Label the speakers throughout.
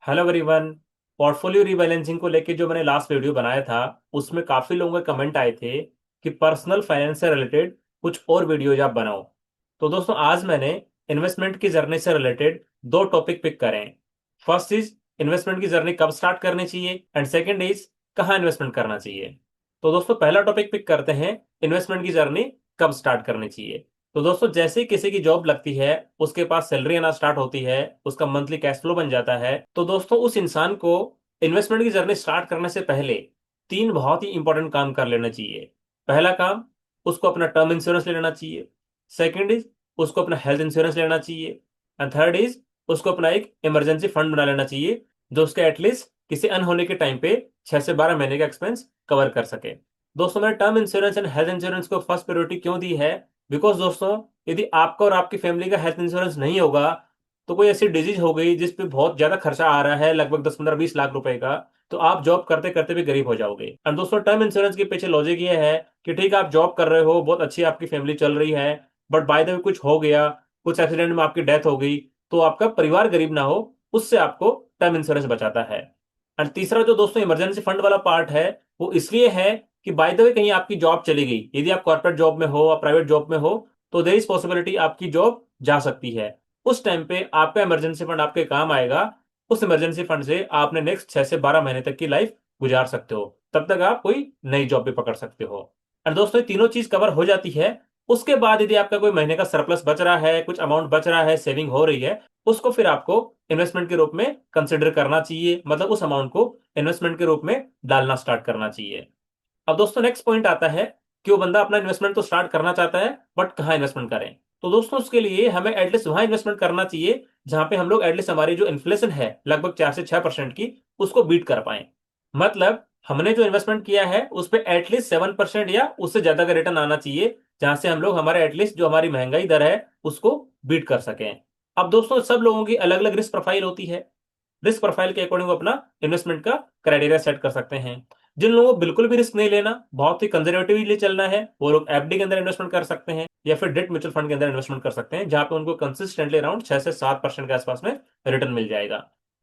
Speaker 1: Hello everyone. Portfolio rebalancing को लेके जो मैंने लास्ट वीडियो बनाया था उसमें काफी लोगों के कमेंट आए थे कि पर्सनल फाइनेंस से रिलेटेड कुछ और वीडियोज आप बनाओ। तो दोस्तों आज मैंने इन्वेस्टमेंट की जर्नी से रिलेटेड दो टॉपिक पिक करें हैं। फर्स्ट इज इन्वेस्टमेंट की जर्नी कब स्टार्ट करनी चाहिए एंड सेकंड इज कहाँ इन्वेस्टमेंट करना चाहिए। तो दोस्तों पहला टॉपिक पिक करते हैं, इन्वेस्टमेंट की जर्नी कब स्टार्ट करनी चाहिए। तो दोस्तों जैसे ही किसी की जॉब लगती है, उसके पास सैलरी आना स्टार्ट होती है, उसका मंथली कैश फ्लो बन जाता है, तो दोस्तों उस इंसान को इन्वेस्टमेंट की जर्नी स्टार्ट करने से पहले तीन बहुत ही इंपॉर्टेंट काम कर लेना चाहिए। पहला काम, उसको अपना टर्म इंश्योरेंस ले लेना चाहिए। सेकंड इज, उसको अपना हेल्थ इंश्योरेंस लेना चाहिए। एंड थर्ड इज, उसको अपना एक इमरजेंसी फंड बना लेना चाहिए जो उसके एटलीस्ट किसी अनहोने के टाइम पे 6 से 12 महीने का एक्सपेंस कवर कर सके। दोस्तों मैंने term insurance and health insurance को फर्स्ट प्रायोरिटी क्यों दी है? बिकॉज दोस्तों यदि आपका और आपकी फैमिली का हेल्थ इंश्योरेंस नहीं होगा, तो कोई ऐसी डिजीज हो गई जिस पे बहुत ज्यादा खर्चा आ रहा है, लगभग 10 15 20 लाख रुपए का, तो आप जॉब करते करते भी गरीब हो जाओगे। और दोस्तों टर्म इंश्योरेंस के पीछे लॉजिक ये है कि ठीक है आप जॉब कर रहे हो, बहुत अच्छी आपकी फैमिली चल रही है, बट बाय द वे कुछ हो गया, कुछ एक्सीडेंट में आपकी डेथ हो गई, तो आपका परिवार गरीब ना हो, उससे आपको टर्म इंश्योरेंस बचाता है। और तीसरा जो दोस्तों इमरजेंसी फंड वाला पार्ट है, वो इसलिए है कि बाय द वे कहीं आपकी जॉब चली गई, यदि आप कॉर्पोरेट जॉब में हो या प्राइवेट जॉब में हो, तो देर इज पॉसिबिलिटी आपकी जॉब जा सकती है। उस टाइम पे आपका इमरजेंसी फंड आपके काम आएगा। उस इमरजेंसी फंड से आपने नेक्स्ट 6 से 12 महीने तक की लाइफ गुजार सकते हो, तब तक आप कोई नई जॉब भी पकड़ सकते हो। और दोस्तों ये तीनों चीज कवर हो जाती है। उसके बाद यदि आपका कोई महीने का सरप्लस बच रहा है, कुछ अमाउंट बच रहा है, सेविंग हो रही है, उसको फिर आपको इन्वेस्टमेंट के रूप में कंसिडर करना चाहिए, मतलब उस अमाउंट को इन्वेस्टमेंट के रूप में डालना स्टार्ट करना चाहिए। अब दोस्तों नेक्स्ट पॉइंट आता है कि वो बंदा अपना इन्वेस्टमेंट तो स्टार्ट करना चाहता है, बट कहाँ इन्वेस्टमेंट करें। तो दोस्तों उसके लिए हमें एटलीस्ट वहां इन्वेस्टमेंट करना चाहिए जहां पे हम लोग एटलीस्ट हमारी जो इन्फ्लेशन है लगभग 4 से 6% की, उसको बीट कर पाए। मतलब हमने जो इन्वेस्टमेंट किया है उस पर एटलीस्ट 7% या उससे ज्यादा का रिटर्न आना चाहिए, जहां से हम लोग हमारे एटलीस्ट जो हमारी महंगाई दर है उसको बीट कर सकें। अब दोस्तों सब लोगों की अलग अलग रिस्क प्रोफाइल होती है। रिस्क प्रोफाइल के अकॉर्डिंग वो अपना इन्वेस्टमेंट का क्राइटेरिया सेट कर सकते हैं। जिन लोगों को बिल्कुल भी रिस्क नहीं लेना, बहुत ही कंजर्वेटिवली चलना है, वो लोग एफडी के अंदर इन्वेस्टमेंट कर सकते हैं या फिर डेट म्यूचुअल फंड के अंदर इन्वेस्टमेंट कर सकते हैं, जहां पे उनको कंसिस्टेंटली अराउंड 6 से 7% के आसपास में रिटर्न मिल जाएगा।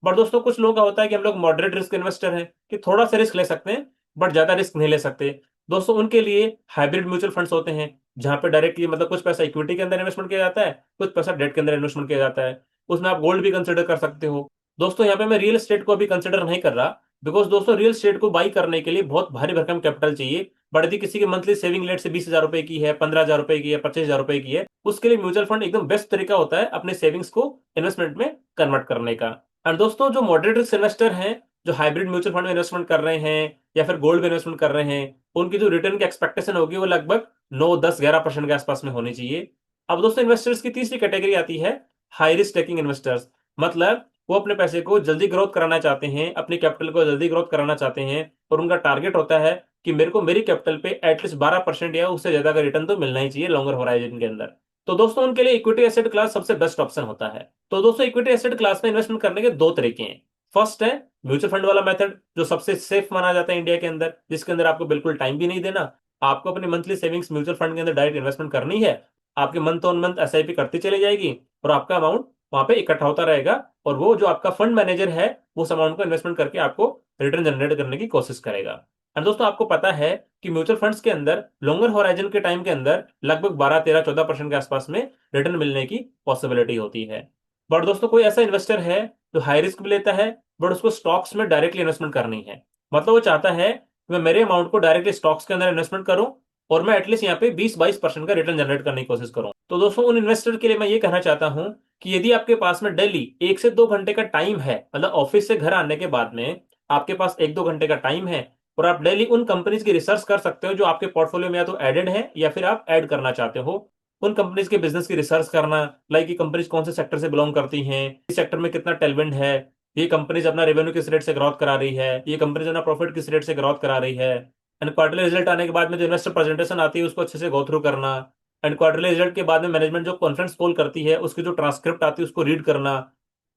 Speaker 1: बट दोस्तों कुछ लोगों का होता है कि हम लोग मॉडरेट रिस्क इन्वेस्टर हैं, कि थोड़ा सा रिस्क ले सकते हैं बट ज्यादा रिस्क नहीं ले सकते। दोस्तों उनके लिए हाइब्रिड म्यूचुअल फंड्स होते हैं, जहां पे डायरेक्टली मतलब कुछ पैसा इक्विटी के अंदर इन्वेस्टमेंट किया जाता है, कुछ पैसा डेट के अंदर इन्वेस्टमेंट किया जाता है। उसमें आप गोल्ड भी कंसिडर कर सकते हो। दोस्तों यहाँ पे मैं रियल एस्टेट को अभी कंसिडर नहीं कर रहा, बिकॉज दोस्तों रियल एस्टेट को बाई करने के लिए बहुत भारी भरकम कैपिटल चाहिए। बट यदि किसी की मंथली सेविंग लेट से 20,000 रुपए की है, 15,000 रुपए की है, 25,000 रुपए की है, उसके लिए म्यूचुअल फंड एकदम बेस्ट तरीका होता है अपने सेविंग्स को इन्वेस्टमेंट में कन्वर्ट करने का। और दोस्तों जो मॉडरेट रिस्क इन्वेस्टर हैं, जो हाइब्रिड म्यूचुअल फंड में इन्वेस्टमेंट कर रहे हैं या फिर गोल्ड में इन्वेस्टमेंट कर रहे हैं, उनकी जो रिटर्न की एक्सपेक्टेशन होगी वो लगभग 9 10 11% के आसपास में होनी चाहिए। अब दोस्तों इन्वेस्टर्स की तीसरी कैटेगरी आती है हाई रिस्क टेकिंग इन्वेस्टर्स। मतलब वो अपने पैसे को जल्दी ग्रोथ कराना चाहते हैं, अपनी कैपिटल को जल्दी ग्रोथ कराना चाहते हैं, और उनका टारगेट होता है कि मेरे को मेरी कैपिटल पे एटलीस्ट 12% या उससे ज्यादा का रिटर्न तो मिलना ही चाहिए लॉन्गर होराइजन के अंदर। तो दोस्तों उनके लिए इक्विटी एसेट क्लास सबसे बेस्ट ऑप्शन होता है। तो दोस्तों इक्विटी एसेट क्लास में इन्वेस्टमेंट करने के दो तरीके हैं। फर्स्ट है म्यूचुअल फंड वाला मेथड, जो सबसे सेफ माना जाता है इंडिया के अंदर, जिसके अंदर आपको बिल्कुल टाइम भी नहीं देना, आपको अपनी मंथली सेविंग्स म्यूचुअल फंड के अंदर डायरेक्ट इन्वेस्टमेंट करनी है। आपके मंथ ऑन मंथ एसआईपी करती चली जाएगी और आपका अमाउंट वहां पे इकट्ठा होता रहेगा, और वो जो आपका फंड मैनेजर है वो उस अमाउंट को इन्वेस्टमेंट करके आपको रिटर्न जनरेट करने की कोशिश करेगा। और दोस्तों आपको पता है कि म्यूचुअल फंड्स के अंदर लॉन्गर होराइजन के टाइम के अंदर लगभग 12 13 14% के आसपास में रिटर्न मिलने की पॉसिबिलिटी होती है। बट दोस्तों कोई ऐसा इन्वेस्टर है जो हाई रिस्क भी लेता है, बट उसको स्टॉक्स में डायरेक्टली इन्वेस्टमेंट करनी है। मतलब वो चाहता है कि मैं मेरे अमाउंट को डायरेक्टली स्टॉक्स के अंदर इन्वेस्टमेंट करूं और मैं एटलीस्ट यहाँ पे 20 22% का रिटर्न जनरेट करने की कोशिश करूं। तो दोस्तों उन इन्वेस्टर के लिए मैं ये कहना चाहता हूं कि यदि आपके पास में डेली 1 से 2 घंटे का टाइम है, मतलब ऑफिस से घर आने के बाद में आपके पास 1 2 घंटे का टाइम है, और आप डेली उन कंपनीज की रिसर्च कर सकते हो जो आपके पोर्टफोलियो में या तो एडेड है या फिर आप ऐड करना चाहते हो। उन कंपनीज के बिजनेस की रिसर्च करना, लाइक ये कंपनीज कौन से सेक्टर से बिलोंग करती हैं, इस सेक्टर में कितना टेलमेंट है, ये कंपनीज अपना रेवेन्यू किस रेट से ग्रोथ करा रही है, ये कंपनीज अपना प्रॉफिट किस रेट से ग्रोथ करा रही है। एंड क्वार्टरली रिजल्ट आने के बाद में जो इन्वेस्टर प्रेजेंटेशन आती है उसको अच्छे से गो थ्रू करना। एंड क्वार्टरली रिजल्ट के बाद में मैनेजमेंट जो कॉन्फ्रेंस कॉल करती है उसकी जो ट्रांसक्रिप्ट आती है उसको रीड करना।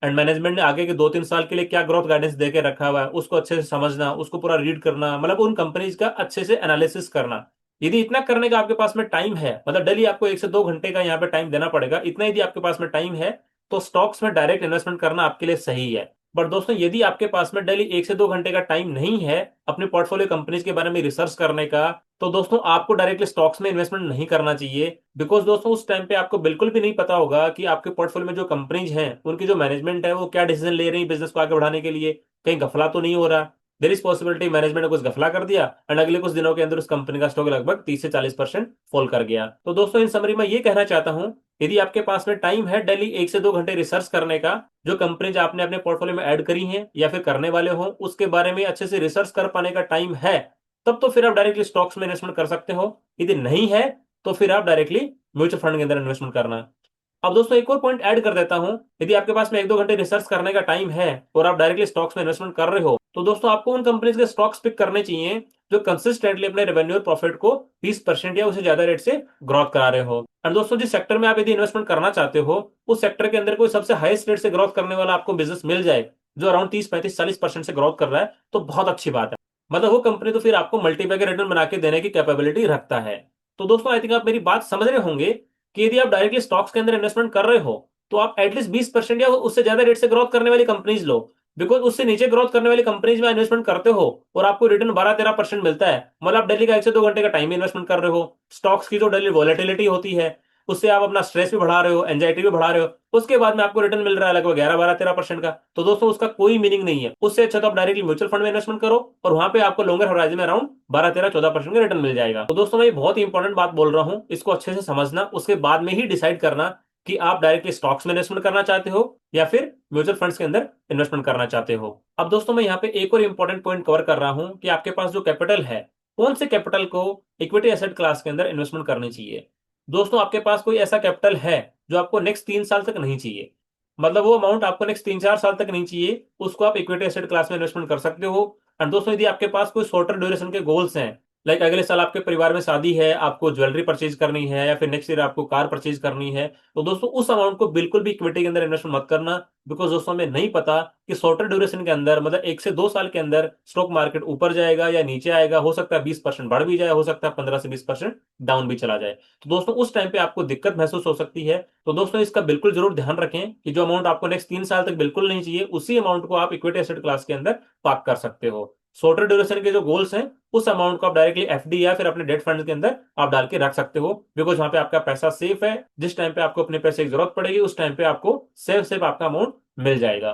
Speaker 1: एंड मैनेजमेंट ने आगे के 2 3 साल के लिए क्या ग्रोथ गाइडेंस दे के रखा हुआ है उसको अच्छे से समझना, उसको पूरा रीड करना, मतलब उन कंपनीज का अच्छे से एनालिसिस करना। यदि इतना करने का आपके पास में टाइम है, मतलब डेली आपको 1 से 2 घंटे का यहाँ पे टाइम देना पड़ेगा, इतना यदि आपके पास में टाइम है, तो स्टॉक्स में डायरेक्ट इन्वेस्टमेंट करना आपके लिए सही है। बट दोस्तों यदि आपके पास में डेली 1 से 2 घंटे का टाइम नहीं है अपने पोर्टफोलियो कंपनीज के बारे में रिसर्च करने का, तो दोस्तों आपको डायरेक्टली स्टॉक्स में इन्वेस्टमेंट नहीं करना चाहिए। बिकॉज दोस्तों उस टाइम पे आपको बिल्कुल भी नहीं पता होगा कि आपके पोर्टफोलियो में जो कंपनीज हैं उनकी जो मैनेजमेंट है वो क्या डिसीजन ले रही है बिजनेस को आगे बढ़ाने के लिए, कहीं गफला तो नहीं हो रहा। देर इज पॉसिबिलिटी मैनेजमेंट ने कुछ गफला कर दिया एंड अगले कुछ दिनों के अंदर उस कंपनी का स्टॉक लगभग 30 से 40% फॉल कर गया। तो दोस्तों इन समरी में ये कहना चाहता हूं, यदि आपके पास में टाइम है डेली 1 से 2 घंटे रिसर्च करने का, जो कंपनीज आपने अपने पोर्टफोलियो में ऐड करी हैं या फिर करने वाले हो उसके बारे में अच्छे से रिसर्च कर पाने का टाइम है, तब तो फिर आप डायरेक्टली स्टॉक्स में इन्वेस्टमेंट कर सकते हो। यदि नहीं है तो फिर आप डायरेक्टली म्यूचुअल फंड के अंदर इन्वेस्टमेंट करना। अब दोस्तों एक और पॉइंट ऐड कर देता हूं, यदि आपके पास में 1 2 घंटे रिसर्च करने का टाइम है और आप डायरेक्टली स्टॉक्स में इन्वेस्टमेंट कर रहे हो, तो दोस्तों आपको उन कंपनीज के स्टॉक्स पिक करने चाहिए जो कंसिस्टेंटली अपने रेवेन्यू और प्रॉफिट को 20% या उससे ज्यादा रेट से ग्रोथ करा रहे हो। और दोस्तों जिस सेक्टर में आप यदि इन्वेस्टमेंट करना चाहते हो उस सेक्टर के अंदर कोई सबसे हाईएस्ट रेट से ग्रोथ करने वाला आपको बिजनेस मिल जाए जो अराउंड 30 35 40% से ग्रोथ कर रहा है, तो बहुत अच्छी बात है। मतलब वो कंपनी तो फिर आपको मल्टीपैकेज रिटर्न बना के देने की कैपेबिलिटी रखता है। तो दोस्तों आई थिंक आप मेरी बात समझ रहे होंगे कि यदि आप डायरेक्टली स्टॉक्स के अंदर इन्वेस्टमेंट कर रहे हो तो आप एटलीस्ट 20% या उससे ज्यादा रेट से ग्रोथ करने वाली कंपनीज लो। बिकॉज उससे नीचे ग्रोथ करने वाली कंपनीज में इन्वेस्टमेंट करते हो और आपको रिटर्न 12 13% मिलता है, मतलब आप डेली का 1 से 2 घंटे का टाइम इन्वेस्टमेंट कर रहे हो। स्टॉक्स की जो डेली वॉलेटिलिटी होती है उससे आप अपना स्ट्रेस भी बढ़ा रहे हो, एंजाइटी भी बढ़ा रहे हो, उसके बाद में आपको रिटर्न मिल रहा है लगभग 11 12 13% का। तो दोस्तों उसका कोई मीनिंग नहीं है। उससे अच्छा तो आप डायरेक्टली म्यूचुअल फंड में इन्वेस्टमेंट करो और वहां पे आपको लॉन्गर होराइजन में अराउंड 12 13 14% का रिटर्न मिल जाएगा। तो दोस्तों मैं ये बहुत ही इंपॉर्टेंट बात बोल रहा हूं, इसको अच्छे से समझना, उसके बाद में ही डिसाइड करना कि आप डायरेक्टली स्टॉक्स में इन्वेस्टमेंट करना चाहते हो या फिर म्यूचुअल फंड्स के अंदर इन्वेस्टमेंट करना चाहते हो। अब दोस्तों मैं यहाँ पे एक और इंपॉर्टेंट पॉइंट कवर कर रहा हूं कि आपके पास जो कैपिटल है, कौन से कैपिटल को इक्विटी एसेट क्लास के अंदर इन्वेस्टमेंट करनी चाहिए। दोस्तों आपके पास कोई ऐसा कैपिटल है जो आपको नेक्स्ट 3 साल तक नहीं चाहिए, मतलब वो अमाउंट आपको नेक्स्ट 3 4 साल तक नहीं चाहिए, उसको आप इक्विटी एसेट क्लास में इन्वेस्टमेंट कर सकते हो। और दोस्तों यदि आपके पास कोई शॉर्टर ड्यूरेशन के गोल्स हैं, लाइक अगले साल आपके परिवार में शादी है, आपको ज्वेलरी परचेज करनी है या फिर नेक्स्ट ईयर आपको कार परचेज करनी है, तो दोस्तों उस अमाउंट को बिल्कुल भी इक्विटी के अंदर इन्वेस्टमेंट मत करना। बिकॉज दोस्तों हमें नहीं पता कि शॉर्टर ड्यूरेशन के अंदर मतलब 1 से 2 साल के अंदर स्टॉक मार्केट ऊपर जाएगा या नीचे आएगा, हो सकता है 20% बढ़ भी जाए, हो सकता है 15 से 20% डाउन भी चला जाए। तो दोस्तों उस टाइम पे आपको दिक्कत महसूस हो सकती है। तो दोस्तों इसका बिल्कुल जरूर ध्यान रखें कि जो अमाउंट आपको नेक्स्ट 3 साल तक बिल्कुल नहीं चाहिए उसी अमाउंट को आप इक्विटी एसेट क्लास के अंदर पार्क कर सकते हो। शॉर्टर ड्यूरेशन के जो गोल्स हैं उस अमाउंट को आप डायरेक्टली एफडी या फिर अपने डेट फंड के अंदर आप डाल के रख सकते हो। बिकॉज वहां पे आपका पैसा सेफ है, जिस टाइम पे आपको अपने पैसे की जरूरत पड़ेगी उस टाइम पे आपको सेफ सेफ आपका अमाउंट मिल जाएगा।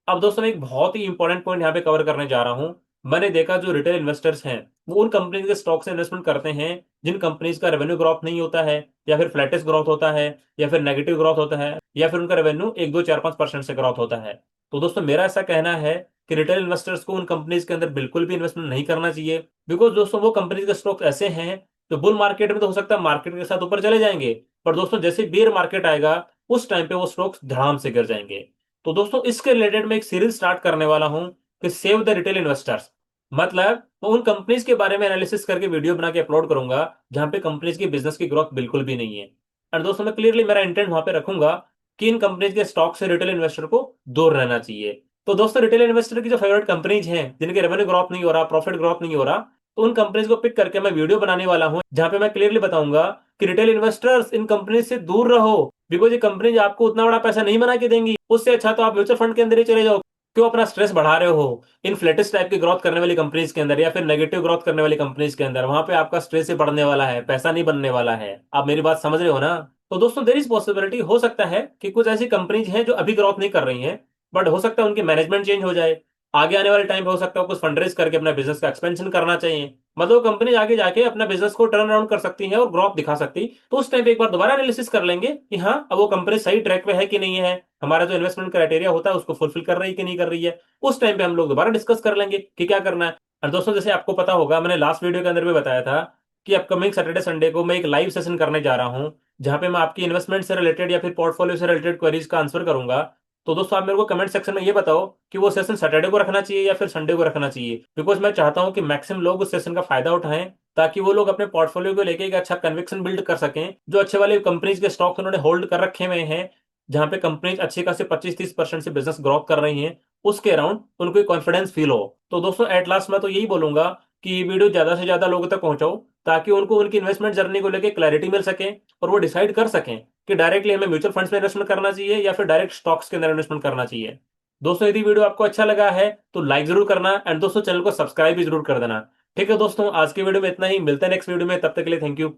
Speaker 1: अब दोस्तों मैं एक बहुत ही इंपॉर्टेंट पॉइंट यहाँ पे कवर करने जा रहा हूँ। मैंने देखा जो रिटेल इन्वेस्टर्स हैं वो उन कंपनीज के स्टॉक से इन्वेस्टमेंट करते हैं जिन कंपनीज का रेवेन्यू ग्रोथ नहीं होता है या फिर फ्लैटिश ग्रोथ होता है या फिर नेगेटिव ग्रोथ होता है या फिर उनका रेवेन्यू 1 2 4 5% से ग्रोथ होता है। तो दोस्तों मेरा ऐसा कहना है कि रिटेल इन्वेस्टर्स को उन कंपनीज के अंदर बिल्कुल भी इन्वेस्टमेंट नहीं करना चाहिए। बिकॉज दोस्तों वो कंपनीज के स्टॉक ऐसे हैं जो बुल मार्केट में तो हो सकता है मार्केट के साथ ऊपर चले जाएंगे, पर दोस्तों जैसे बेयर मार्केट आएगा उस टाइम पे वो स्टॉक्स धड़ाम से गिर जाएंगे। तो दोस्तों इसके रिलेटेड मैं एक सीरीज स्टार्ट करने वाला हूं कि सेव द रिटेल इन्वेस्टर्स। मतलब मैं उन कंपनीज के बारे में एनालिसिस करके वीडियो बना के अपलोड करूंगा जहां पे कंपनीज की बिजनेस की ग्रोथ बिल्कुल भी नहीं है। और दोस्तों मैं क्लियरली मेरा इंटेंट वहां पे रखूंगा कि इन कंपनीज के स्टॉक से रिटेल इन्वेस्टर को दूर रहना चाहिए। तो दोस्तों रिटेल इन्वेस्टर की जो फेवरेट कंपनीज हैं जिनके रेवेन्यू ग्रोथ नहीं हो रहा, प्रॉफिट ग्रोथ नहीं हो रहा, तो उन कंपनीज को पिक करके मैं वीडियो बनाने वाला हूं जहां पे मैं क्लियरली बताऊंगा कि रिटेल इन्वेस्टर्स इन कंपनीज से दूर रहो। बिकॉज ये कंपनीज आपको उतना बड़ा पैसा नहीं बना के देंगी, उससे अच्छा तो आप म्यूचुअल फंड के अंदर ही चले जाओ। क्यों अपना स्ट्रेस बढ़ा रहे हो इन फ्लेटेस्ट टाइप की ग्रोथ करने वाली कंपनीज के अंदर या फिर नेगेटिव ग्रोथ करने वाली कंपनीज के अंदर, वहां पे आपका स्ट्रेस ही बढ़ने वाला है, पैसा नहीं बनने वाला है। आप मेरी बात समझ रहे हो ना। तो दोस्तों देर इज पॉसिबिलिटी, हो सकता है कि कुछ ऐसी कंपनीज हैं जो अभी ग्रोथ नहीं कर रही हैं, बट हो सकता है उनकी मैनेजमेंट चेंज हो जाए, आगे आने वाले टाइम पे हो सकता है कुछ फंडरेज करके अपना बिजनेस का एक्सपेंशन करना चाहिए। मतलब कंपनी आगे जाके अपना बिजनेस को टर्न अराउंड कर सकती है और ग्रोथ दिखा सकती। तो उस टाइम पे एक बार दोबारा एनालिसिस कर लेंगे कि हाँ अब वो कंपनी सही ट्रैक पे है कि नहीं है, हमारा जो इन्वेस्टमेंट क्राइटेरिया होता है उसको फुलफिल कर रही है कि नहीं कर रही है। उस टाइम पे हम लोग दोबारा डिस्कस कर लेंगे कि क्या करना है। और दोस्तों जैसे आपको पता होगा मैंने लास्ट वीडियो के अंदर भी बताया था कि अपकमिंग सैटरडे संडे को मैं एक लाइव सेशन करने जा रहा हूं जहां पे मैं आपकी इन्वेस्टमेंट से रिलेटेड या फिर पोर्टफोलियो से रिलेटेड क्वेरीज का आंसर करूंगा। तो दोस्तों आप मेरे को कमेंट सेक्शन में ये बताओ कि वो सेशन सैटरडे को रखना चाहिए या फिर संडे को रखना चाहिए। बिकॉज मैं चाहता हूं कि मैक्सिमम लोग उस सेशन का फायदा उठाएं ताकि वो लोग अपने पोर्टफोलियो को लेके एक अच्छा कन्विक्शन बिल्ड कर सकें। जो अच्छे वाले कंपनीज के स्टॉक्स उन्होंने होल्ड कर रखे हुए हैं जहां पे कंपनीज अच्छी खासी 25 30% से बिजनेस ग्रोथ कर रही हैं, उसके अराउंड उनको कॉन्फिडेंस फील हो। तो दोस्तों एट लास्ट मैं तो यही बोलूंगा कि ये वीडियो ज्यादा से ज्यादा लोगों तक पहुंचाओ ताकि उनको उनकी इन्वेस्टमेंट जर्नी को लेकर क्लैरिटी मिल सके और वो डिसाइड कर सकें कि डायरेक्टली हमें म्यूचुअल फंड्स में इन्वेस्टमेंट करना चाहिए या फिर डायरेक्ट स्टॉक्स के अंदर इन्वेस्टमेंट करना चाहिए। दोस्तों यदि वीडियो आपको अच्छा लगा है तो लाइक जरूर करना, एंड दोस्तों चैनल को सब्सक्राइब भी जरूर कर देना। ठीक है दोस्तों, आज की वीडियो में इतना ही, मिलते हैं नेक्स्ट वीडियो में, तब तक के लिए थैंक यू।